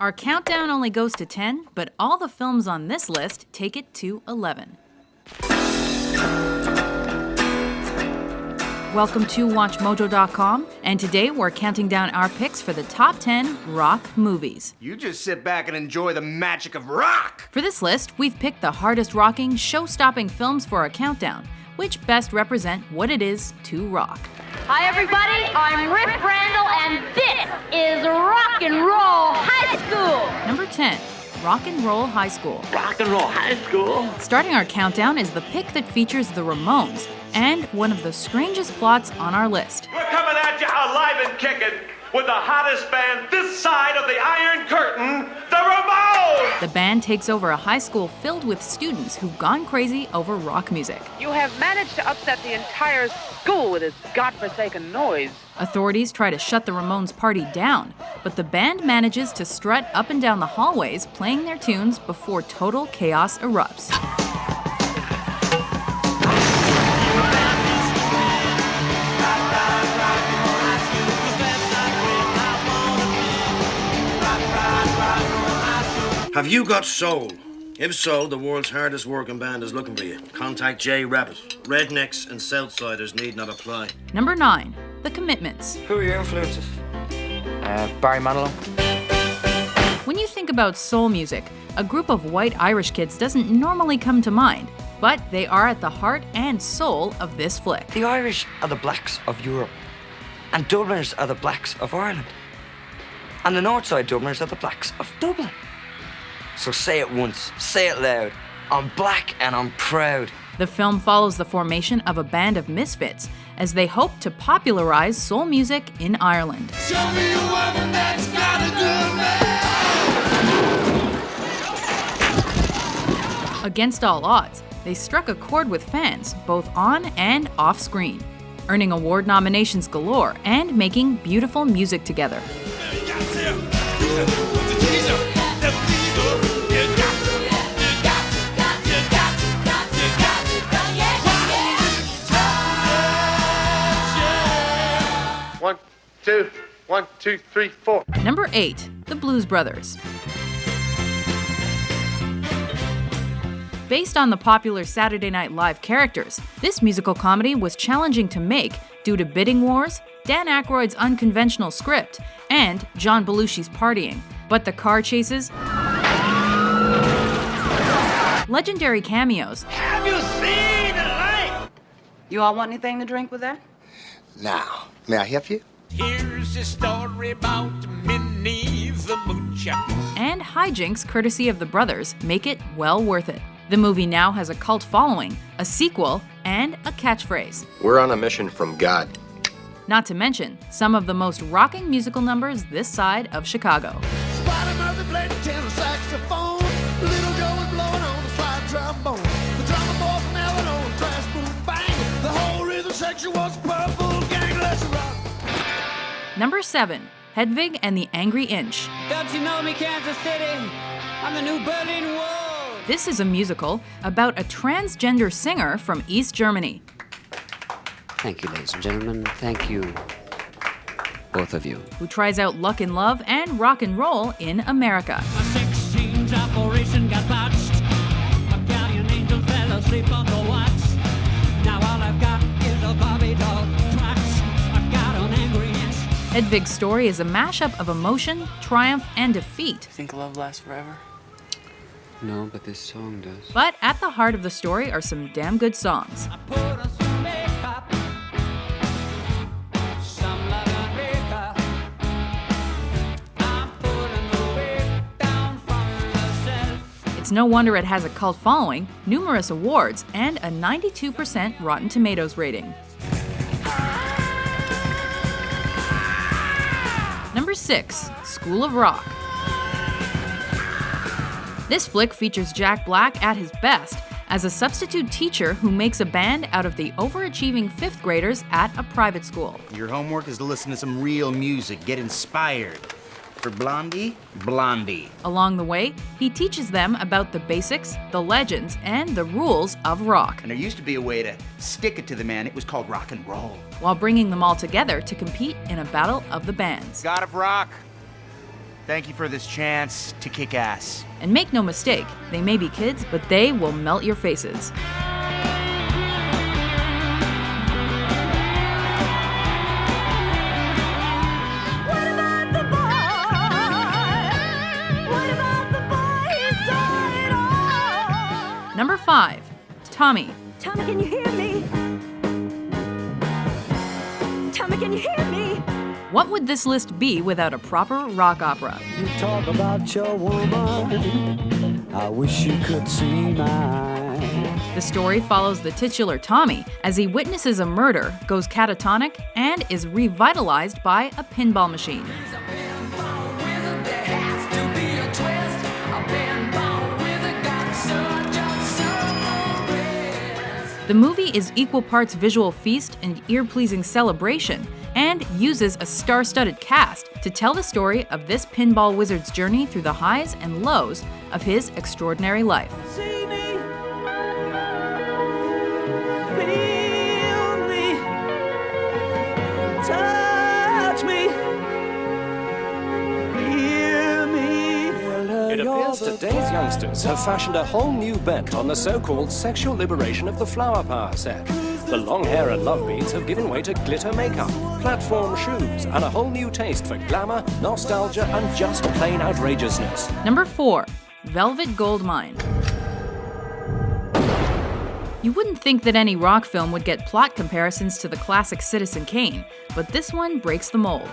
Our countdown only goes to 10, but all the films on this list take it to 11. Welcome to WatchMojo.com, and today we're counting down our picks for the top 10 rock movies. You just sit back and enjoy the magic of rock! For this list, we've picked the hardest rocking, show-stopping films for our countdown, which best represent what it is to rock. Hi everybody, I'm Rip Randall, and this is Rock and Roll High School! Number 10. Rock and Roll High School. Rock and Roll High School. Starting our countdown is the pick that features the Ramones, and one of the strangest plots on our list. We're coming at you alive and kicking with the hottest band this side of the Iron Curtain, the Ramones! The band takes over a high school filled with students who've gone crazy over rock music. You have managed to upset the entire school with this godforsaken noise. Authorities try to shut the Ramones party down, but the band manages to strut up and down the hallways playing their tunes before total chaos erupts. Have you got soul? If so, the world's hardest working band is looking for you. Contact J Rabbit. Rednecks and Southsiders need not apply. Number 9. The Commitments. Who are your influences? Barry Manilow. When you think about soul music, a group of white Irish kids doesn't normally come to mind, but they are at the heart and soul of this flick. The Irish are the blacks of Europe, and Dubliners are the blacks of Ireland, and the Northside Dubliners are the blacks of Dublin. So say it once, say it loud. I'm black and I'm proud. The film follows the formation of a band of misfits as they hope to popularize soul music in Ireland. Show me a woman that's got a good man. Against all odds, they struck a chord with fans, both on and off screen, earning award nominations galore and making beautiful music together. One, two, three, four. Number 8. The Blues Brothers. Based on the popular Saturday Night Live characters, this musical comedy was challenging to make due to bidding wars, Dan Aykroyd's unconventional script, and John Belushi's partying. But the car chases, legendary cameos, Have you seen the light? You all want anything to drink with that? Now, may I help you? Here's a story about Minnie the Moocher. and hijinks courtesy of the brothers make it well worth it. The movie now has a cult following, a sequel, and a catchphrase. We're on a mission from God. Not to mention some of the most rocking musical numbers this side of Chicago. Spider-Mother played the tenor saxophone. Little Joe was blowing on the slide trombone. The drummer boy from Illinois crash, boom, bang. The whole rhythm section was purple gang. Let's rock. Number 7, Hedwig and the Angry Inch. Don't you know me, Kansas City? I'm the new Berlin Wall. This is a musical about a transgender singer from East Germany. Thank you, ladies and gentlemen. Thank you, both of you. Who tries out luck and love and rock and roll in America. My sex change operation got botched. My guardian angel fell asleep on the watch. Now all I've got is a Bobby doll crotch. I've got an angry inch. Hedwig's story is a mashup of emotion, triumph, and defeat. Think love lasts forever? No, but this song does. But at the heart of the story are some damn good songs. It's no wonder it has a cult following, numerous awards, and a 92% Rotten Tomatoes rating. Number 6, School of Rock. This flick features Jack Black at his best as a substitute teacher who makes a band out of the overachieving 5th graders at a private school. Your homework is to listen to some real music, get inspired. For Blondie, Blondie. Along the way, he teaches them about the basics, the legends, and the rules of rock, And there used to be a way to stick it to the man. It was called rock and roll. while bringing them all together to compete in a battle of the bands. God of Rock. Thank you for this chance to kick ass. And make no mistake, they may be kids, but they will melt your faces. Number 5, Tommy. Tommy, can you hear me? Tommy, can you hear me? What would this list be without a proper rock opera? You talk about your woman, I wish you could see mine. The story follows the titular Tommy as he witnesses a murder, goes catatonic, and is revitalized by a pinball machine. The movie is equal parts visual feast and ear-pleasing celebration, and uses a star-studded cast to tell the story of this pinball wizard's journey through the highs and lows of his extraordinary life. See me, feel me, touch me, hear me. It appears today's youngsters have fashioned a whole new bent on the so-called sexual liberation of the flower power set. The long hair and love beads have given way to glitter makeup, platform shoes, and a whole new taste for glamour, nostalgia, and just plain outrageousness. Number 4, Velvet Goldmine. You wouldn't think that any rock film would get plot comparisons to the classic Citizen Kane, but this one breaks the mold.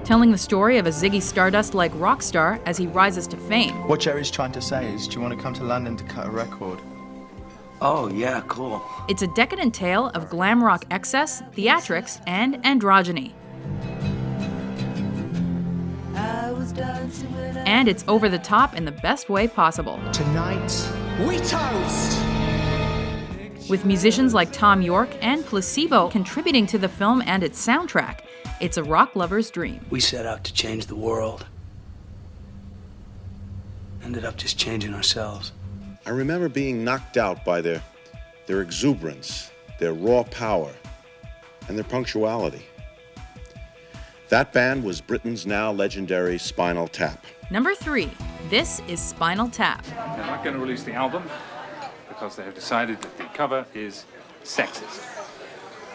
Telling the story of a Ziggy Stardust-like rock star as he rises to fame. What Jerry's trying to say is, do you want to come to London to cut a record? Oh, yeah, cool. It's a decadent tale of glam rock excess, theatrics, and androgyny. And it's over the top in the best way possible. Tonight, we toast! With musicians like Tom York and Placebo contributing to the film and its soundtrack, it's a rock lover's dream. We set out to change the world. Ended up just changing ourselves. I remember being knocked out by their exuberance, their raw power, and their punctuality. That band was Britain's now legendary Spinal Tap. Number 3, this is Spinal Tap. They're not going to release the album because they have decided that the cover is sexist.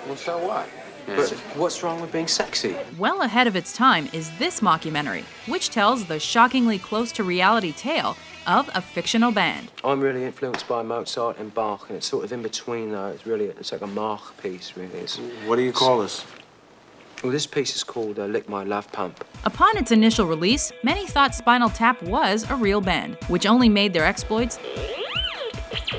Well, so what? But what's wrong with being sexy? Well ahead of its time is this mockumentary, which tells the shockingly close to reality tale of a fictional band. I'm really influenced by Mozart and Bach, and it's sort of in between though. It's like a Mach piece, really. What do you call this? Well, this piece is called Lick My Love Pump. Upon its initial release, many thought Spinal Tap was a real band, which only made their exploits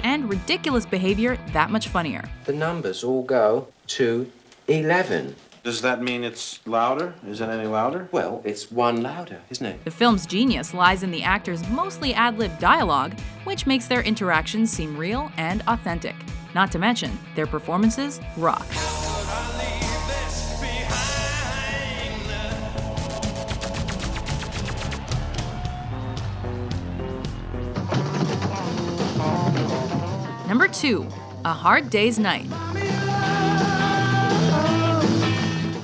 and ridiculous behavior that much funnier. The numbers all go to 11. Does that mean it's louder? Is it any louder? Well, it's one louder, isn't it? The film's genius lies in the actors' mostly ad-lib dialogue, which makes their interactions seem real and authentic. Not to mention, their performances rock. Number 2, A Hard Day's Night.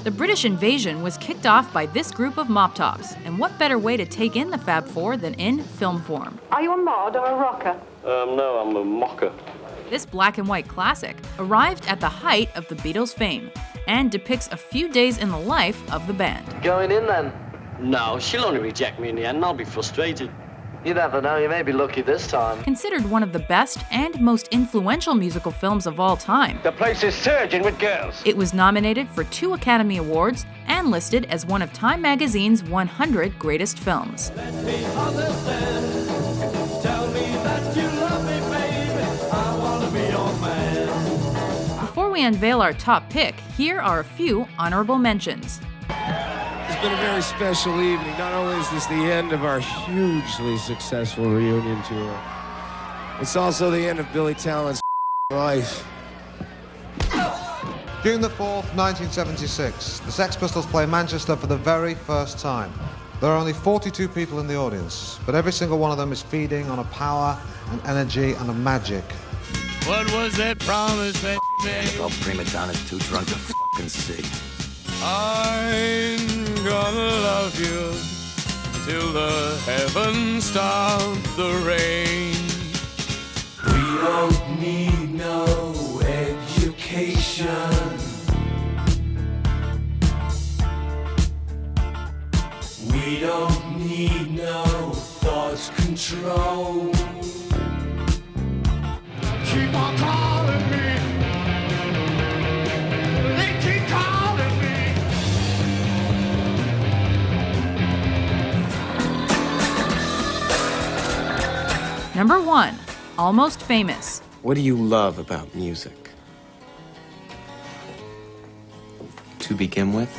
The British invasion was kicked off by this group of mop tops, and what better way to take in the Fab Four than in film form? Are you a mod or a rocker? No, I'm a mocker. This black and white classic arrived at the height of the Beatles' fame and depicts a few days in the life of the band. Going in then? No, she'll only reject me in the end and I'll be frustrated. You never know, you may be lucky this time. Considered one of the best and most influential musical films of all time. The place is surging with girls. It was nominated for 2 Academy Awards and listed as one of Time Magazine's 100 greatest films. Let me understand. Tell me that you love me, baby. I want to be your man. Before we unveil our top pick, here are a few honorable mentions. It's been a very special evening. Not only is this the end of our hugely successful reunion tour, it's also the end of Billy Talent's life. June the 4th, 1976. The Sex Pistols play Manchester for the very first time. There are only 42 people in the audience, but every single one of them is feeding on a power, an energy, and a magic. What was that promise that you made? Well, prima donna's too drunk to fucking see. I'm gonna love you till the heavens stop the rain. We don't need no education. We don't need no thought control. Keep on calling me. They keep calling me. Number 1. Almost Famous. What do you love about music? To begin with?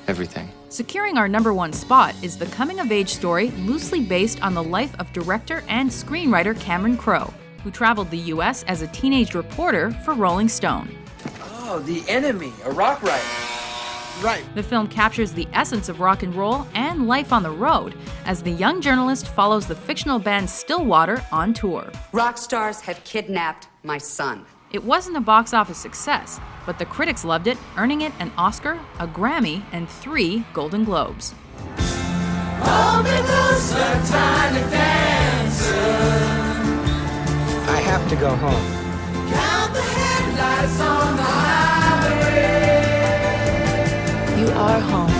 Everything. Securing our number 1 spot is the coming-of-age story loosely based on the life of director and screenwriter Cameron Crowe, who traveled the U.S. as a teenage reporter for Rolling Stone. Oh, The Enemy, a rock writer. Right. The film captures the essence of rock and roll and life on the road as the young journalist follows the fictional band Stillwater on tour. Rock stars have kidnapped my son. It wasn't a box office success, but the critics loved it, earning it an Oscar, a Grammy, and 3 Golden Globes. I have to go home. Count the headlights on the highway. You are home.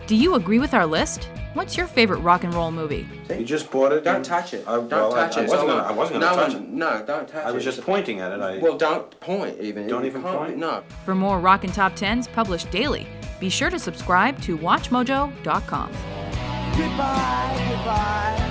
Do you agree with our list? What's your favorite rock and roll movie? You just bought it. Don't touch it. Don't touch it. I wasn't going to touch it. No, don't touch it. I was just pointing at it. Well, don't point even. Don't even point? No. For more Rock and Top 10s published daily, be sure to subscribe to WatchMojo.com. Goodbye, goodbye.